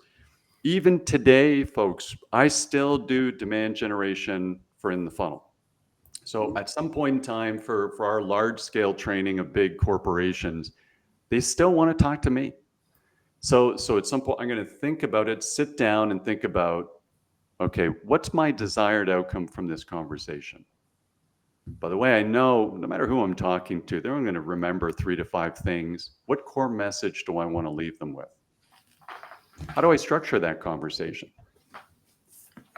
S6: Even today, folks, I still do demand generation for in the funnel. So at some point in time for our large scale training of big corporations, they still want to talk to me. So at some point I'm going to think about it, sit down and think about, okay, what's my desired outcome from this conversation? By the way, I know no matter who I'm talking to, they're only going to remember 3 to 5 things. What core message do I want to leave them with? How do I structure that conversation?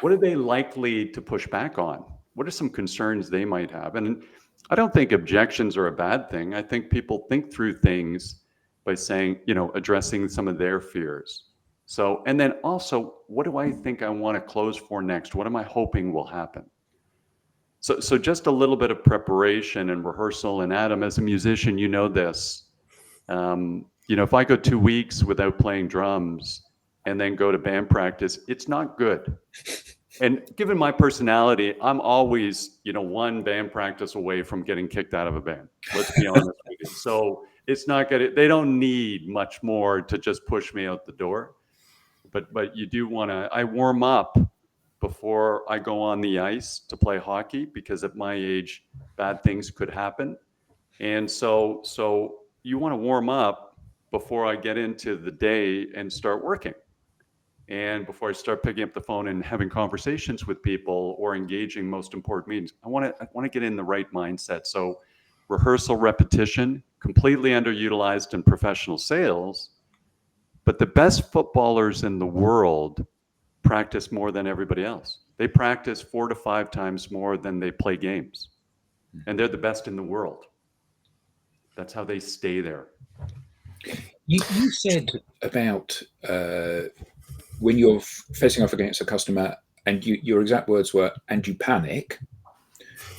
S6: What are they likely to push back on? What are some concerns they might have? And I don't think objections are a bad thing. I think people think through things by saying, addressing some of their fears. So, and then also, what do I think I want to close for next? What am I hoping will happen? So just a little bit of preparation and rehearsal. And Adam, as a musician, you know this. If I go 2 weeks without playing drums and then go to band practice, it's not good. And given my personality, I'm always, one band practice away from getting kicked out of a band. Let's be honest with you. So it's not good. They don't need much more to just push me out the door. But you do want to, I warm up before I go on the ice to play hockey, because at my age, bad things could happen. And so you want to warm up before I get into the day and start working. And before I start picking up the phone and having conversations with people or engaging most important meetings, I want to get in the right mindset. So rehearsal, repetition, completely underutilized in professional sales. But the best footballers in the world practice more than everybody else. They practice 4 to 5 times more than they play games. And they're the best in the world. That's how they stay there.
S3: You said about when you're facing off against a customer and your exact words were, and you panic.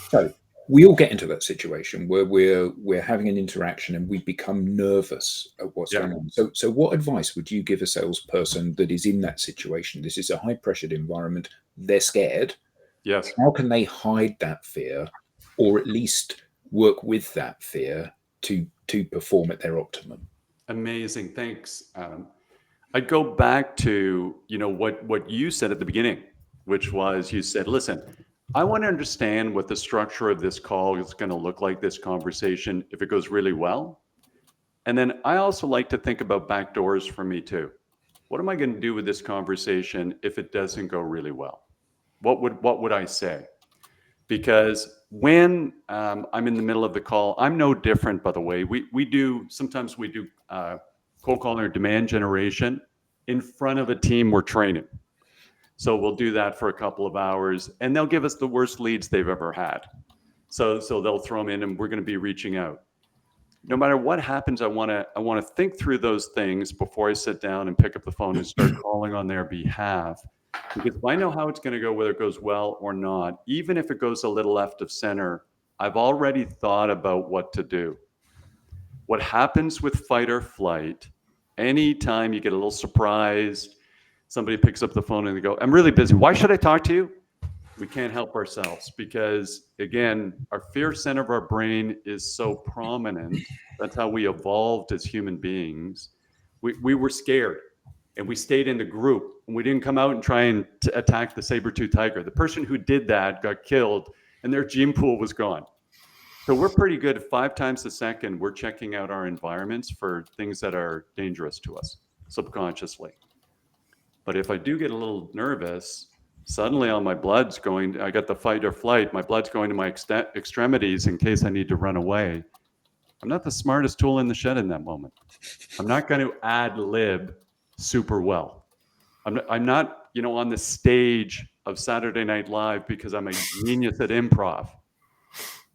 S3: So we all get into that situation where we're having an interaction and we become nervous at what's going on. So what advice would you give a salesperson that is in that situation? This is a high pressured environment. They're scared.
S6: Yes.
S3: How can they hide that fear, or at least work with that fear to to perform at their optimum.
S6: Amazing. Thanks, Adam. I'd go back to, what you said at the beginning, which was you said, listen, I want to understand what the structure of this call is going to look like, this conversation, if it goes really well. And then I also like to think about back doors for me too. What am I going to do with this conversation if it doesn't go really well? What would I say? Because when I'm in the middle of the call, I'm no different, by the way. Sometimes we do cold calling or demand generation in front of a team we're training. So we'll do that for a couple of hours, and they'll give us the worst leads they've ever had. So they'll throw them in, and we're going to be reaching out. No matter what happens, I want to think through those things before I sit down and pick up the phone and start calling on their behalf. Because if I know how it's going to go, whether it goes well or not, even if it goes a little left of center, I've already thought about what to do. What happens with fight or flight, anytime you get a little surprised, somebody picks up the phone and they go, I'm really busy. Why should I talk to you? We can't help ourselves because, again, our fear center of our brain is so prominent. That's how we evolved as human beings. We were scared and we stayed in the group and we didn't come out and try and attack the saber-toothed tiger. The person who did that got killed and their gene pool was gone. So we're pretty good. 5 times a second, we're checking out our environments for things that are dangerous to us subconsciously. But if I do get a little nervous, suddenly all my blood's going, I got the fight or flight, my blood's going to my extremities in case I need to run away. I'm not the smartest tool in the shed in that moment. I'm not going to ad lib super well. I'm not, on the stage of Saturday Night Live because I'm a genius at improv.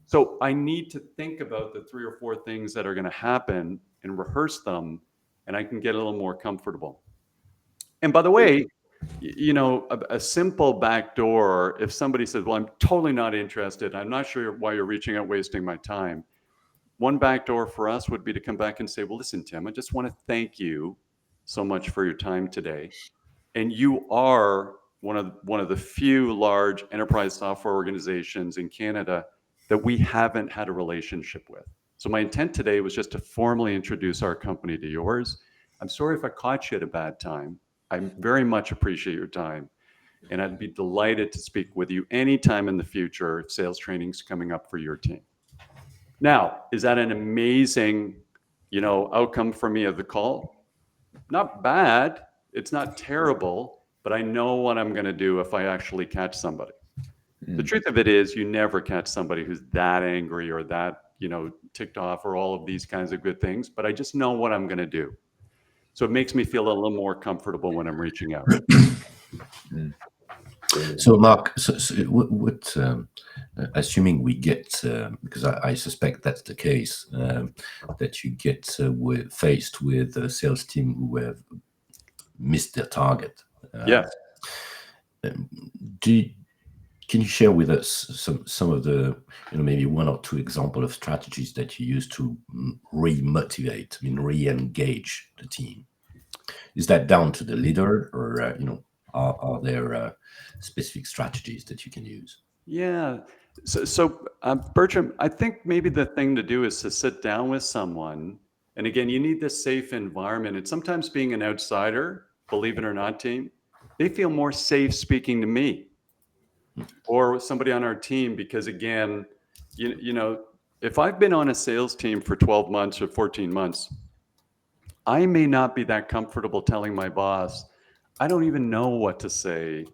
S6: So I need to think about the 3 or 4 things that are going to happen and rehearse them, and I can get a little more comfortable. And by the way, a simple back door, if somebody says, well, I'm totally not interested, I'm not sure why you're reaching out, wasting my time. One back door for us would be to come back and say, well, listen, Tim, I just want to thank you so much for your time today. And you are one of the few large enterprise software organizations in Canada that we haven't had a relationship with. So my intent today was just to formally introduce our company to yours. I'm sorry if I caught you at a bad time. I very much appreciate your time. And I'd be delighted to speak with you anytime in the future if sales training's coming up for your team. Now, is that an amazing, outcome for me of the call? Not bad. It's not terrible, but I know what I'm going to do if I actually catch somebody. The truth of it is you never catch somebody who's that angry or that, ticked off or all of these kinds of good things, but I just know what I'm going to do. So it makes me feel a little more comfortable when I'm reaching out.
S5: So, Mark, what assuming we get, because I suspect that's the case, that you get faced with a sales team who have missed their target.
S6: Yes.
S5: Can you share with us some of the, maybe 1 or 2 examples of strategies that you use to re-motivate, re-engage the team? Is that down to the leader, or are there specific strategies that you can use?
S6: Yeah. So Bertram, I think maybe the thing to do is to sit down with someone. And again, you need this safe environment. And sometimes being an outsider, believe it or not, team, they feel more safe speaking to me or with somebody on our team, because again, if I've been on a sales team for 12 months or 14 months, I may not be that comfortable telling my boss, I don't even know what to say,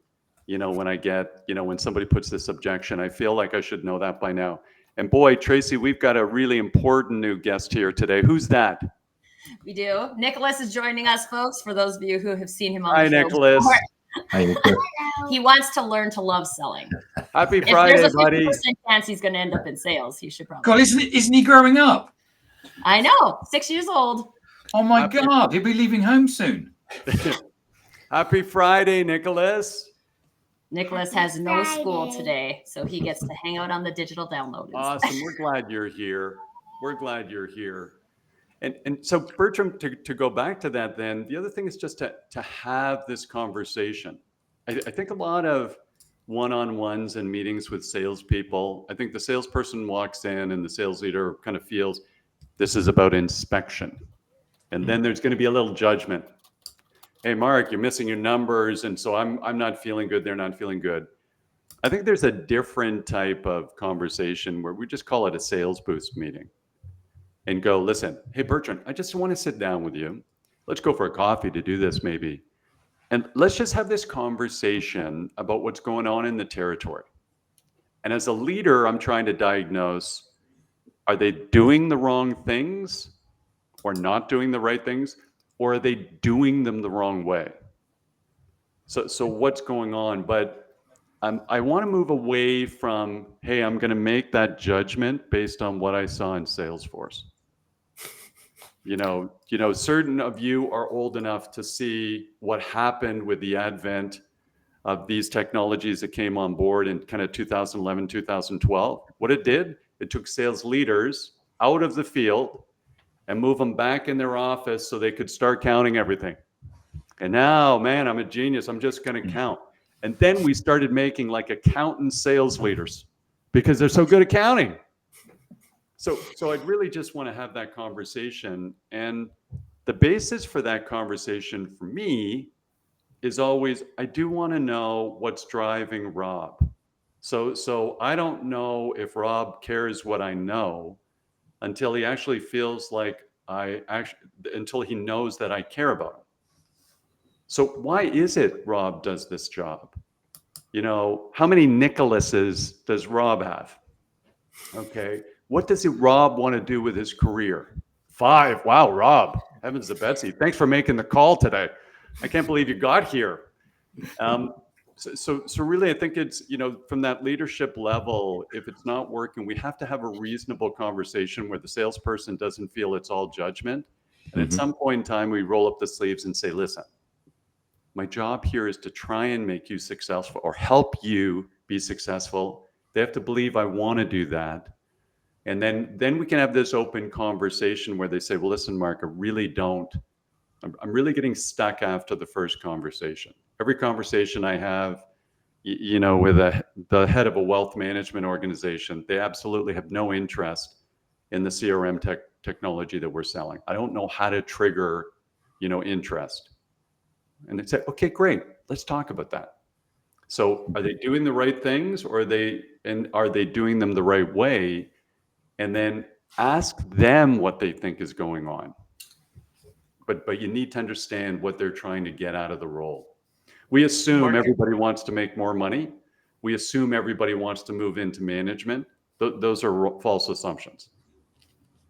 S6: when somebody puts this objection. I feel like I should know that by now. And boy, Tracy, we've got a really important new guest here today. Who's that?
S4: We do. Nicholas is joining us, folks, for those of you who have seen him on
S6: Hi,
S4: the show
S6: Nicholas.
S4: before.
S5: Hi, Nicholas.
S4: He wants to learn to love selling.
S6: Happy
S4: If
S6: Friday,
S4: there's a 50%
S6: buddy.
S4: chance he's going to end up in sales, he should probably.
S2: God, isn't he growing up?
S4: I know. 6 years old.
S2: Oh my God, he'll be leaving home soon.
S6: Happy Friday, Nicholas.
S4: Nicholas has no school today, so he gets to hang out on the digital download.
S6: Awesome. We're glad you're here. And so, Bertram, to go back to that, then the other thing is just to have this conversation. I think a lot of one-on-ones and meetings with salespeople, I think the salesperson walks in and the sales leader kind of feels This is about inspection. And then there's going to be a little judgment. Hey, Mark, you're missing your numbers. And so I'm not feeling good. They're not feeling good. I think there's a different type of conversation where we just call it a sales boost meeting and go, listen, hey, Bertrand, I just want to sit down with you. Let's go for a coffee to do this maybe. And let's just have this conversation about what's going on in the territory. And as a leader, I'm trying to diagnose, are they doing the wrong things or not doing the right things? Or are they doing them the wrong way? So what's going on? But I want to move away from, hey, I'm going to make that judgment based on what I saw in Salesforce. You know, certain of you are old enough to see what happened with the advent of these technologies that came on board in kind of 2011, 2012. What it did, it took sales leaders out of the field and move them back in their office so they could start counting everything. And now, man, I'm a genius. I'm just going to count. And then we started making like accountant sales leaders because they're so good at counting. So I'd really just want to have that conversation. And the basis for that conversation for me is always, I do want to know what's driving Rob. So I don't know if Rob cares what I know until he actually feels like until he knows that I care about him. So why is it Rob does this job? You know, how many Nicholases does Rob have? Okay. What does Rob want to do with his career? 5. Wow, Rob. Heavens to Betsy. Thanks for making the call today. I can't believe you got here. So really, I think it's, you know, from that leadership level, if it's not working, we have to have a reasonable conversation where the salesperson doesn't feel it's all judgment. And at some point in time, we roll up the sleeves and say, listen, my job here is to try and make you successful or help you be successful. They have to believe I want to do that. And then we can have this open conversation where they say, well, listen, Mark, I'm really getting stuck after the first conversation. Every conversation I have, you know, with the head of a wealth management organization, they absolutely have no interest in the CRM technology that we're selling. I don't know how to trigger, you know, interest. And they say, okay, great, let's talk about that. So are they doing the right things, or are they doing them the right way? And then ask them what they think is going on. But you need to understand what they're trying to get out of the role. We assume everybody wants to make more money. We assume everybody wants to move into management. Those are false assumptions.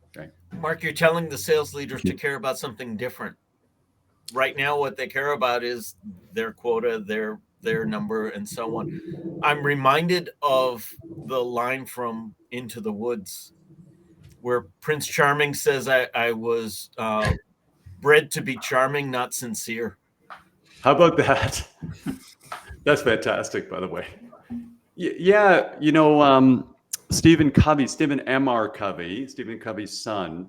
S6: Okay.
S1: Mark, you're telling the sales leaders to care about something different. Right now, what they care about is their quota, their number, and so on. I'm reminded of the line from Into the Woods, where Prince Charming says, I was bred to be charming, not sincere.
S6: How about that? That's fantastic, by the way. Yeah, you know, Stephen M.R. Covey, Stephen Covey's son,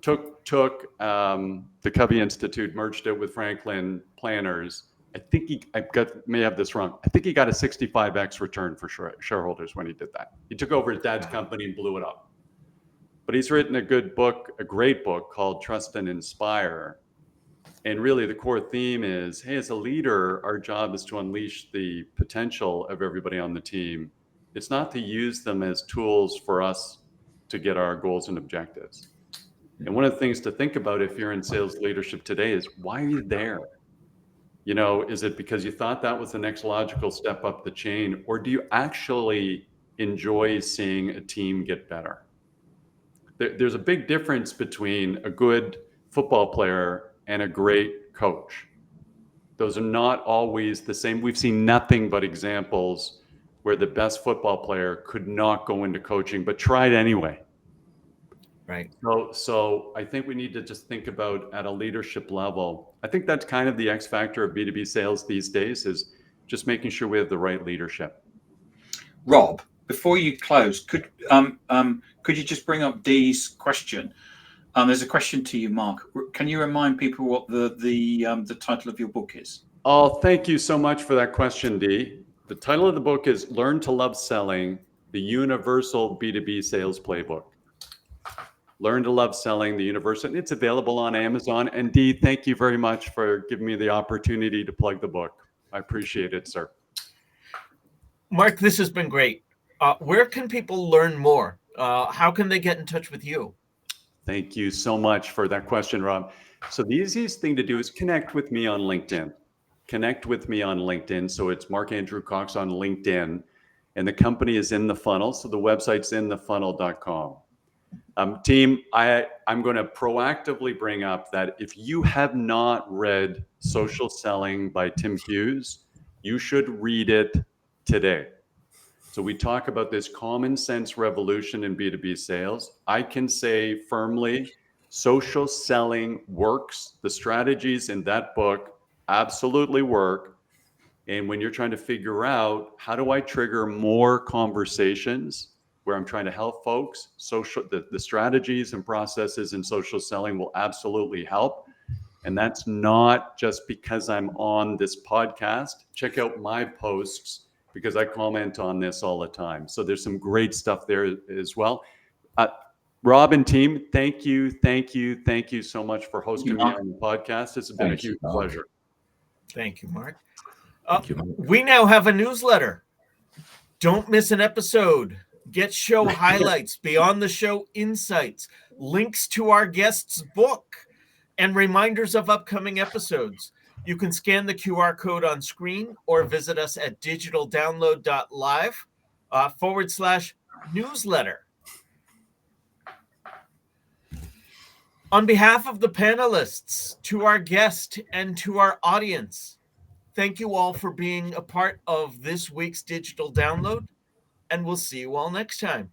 S6: took the Covey Institute, merged it with Franklin Planners. I think may have this wrong. I think he got a 65x return for shareholders when he did that. He took over his dad's company and blew it up. But he's written a great book called Trust and Inspire. And really the core theme is, hey, as a leader, our job is to unleash the potential of everybody on the team. It's not to use them as tools for us to get our goals and objectives. And one of the things to think about if you're in sales leadership today is, why are you there? You know, is it because you thought that was the next logical step up the chain, or do you actually enjoy seeing a team get better? There's a big difference between a good football player and a great coach. Those are not always the same. We've seen nothing but examples where the best football player could not go into coaching, but tried anyway.
S1: Right.
S6: So I think we need to just think about at a leadership level. I think that's kind of the X factor of B2B sales these days, is just making sure we have the right leadership.
S2: Rob, before you close, could you just bring up Dee's question? There's a question to you, Mark. Can you remind people what the title of your book is?
S6: Oh, thank you so much for that question, Dee. The title of the book is Learn to Love Selling, the Universal B2B Sales Playbook. Learn to Love Selling, the University. It's available on Amazon. And Dee, thank you very much for giving me the opportunity to plug the book. I appreciate it, sir.
S1: Mark, this has been great. Where can people learn more? How can they get in touch with you?
S6: Thank you so much for that question, Rob. So the easiest thing to do is connect with me on LinkedIn. Connect with me on LinkedIn. So it's Mark Andrew Cox on LinkedIn. And the company is In the Funnel. So the website's inthefunnel.com. Team, I'm going to proactively bring up that if you have not read Social Selling by Tim Hughes, you should read it today. So we talk about this common sense revolution in B2B sales. I can say firmly, social selling works. The strategies in that book absolutely work. And when you're trying to figure out how do I trigger more conversations where I'm trying to help folks, the strategies and processes in social selling will absolutely help. And that's not just because I'm on this podcast. Check out my posts because I comment on this all the time. So there's some great stuff there as well. Rob and team, thank you so much for hosting me on the podcast. It's been a huge pleasure.
S1: Thank you, Mark.
S5: Thank you, Mark.
S1: We now have a newsletter. Don't miss an episode. Get show highlights, beyond the show insights, links to our guest's book, and reminders of upcoming episodes. You can scan the QR code on screen or visit us at digitaldownload.live /newsletter. On behalf of the panelists, to our guest, and to our audience, thank you all for being a part of this week's Digital Download, and we'll see you all next time.